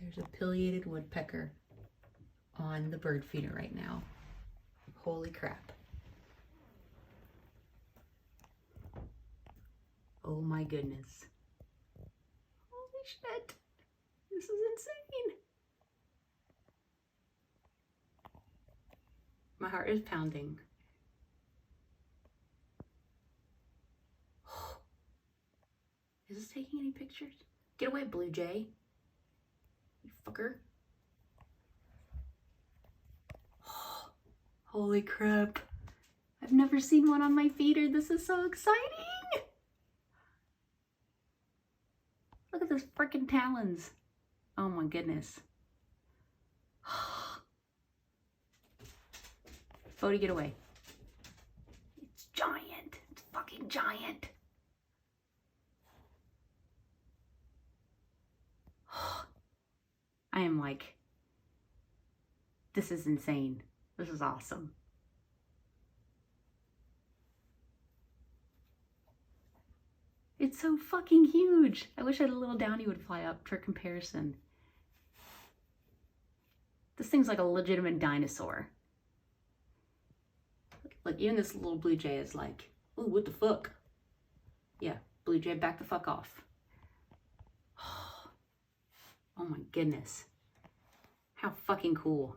There's a pileated woodpecker on the bird feeder right now. Holy crap. Oh my goodness. Holy shit. This is insane. My heart is pounding. Is this taking any pictures? Get away, Blue Jay. You fucker. Holy crap. I've never seen one on my feeder. This is so exciting. Look at those freaking talons. Oh my goodness. Bodhi, get away. It's giant. It's fucking giant. I am like, this is insane. This is awesome. It's so fucking huge. I wish I had a little downy would fly up for comparison. This thing's like a legitimate dinosaur. Like, even this little blue jay is like, ooh, what the fuck? Yeah, blue jay, back the fuck off. Oh my goodness. How fucking cool.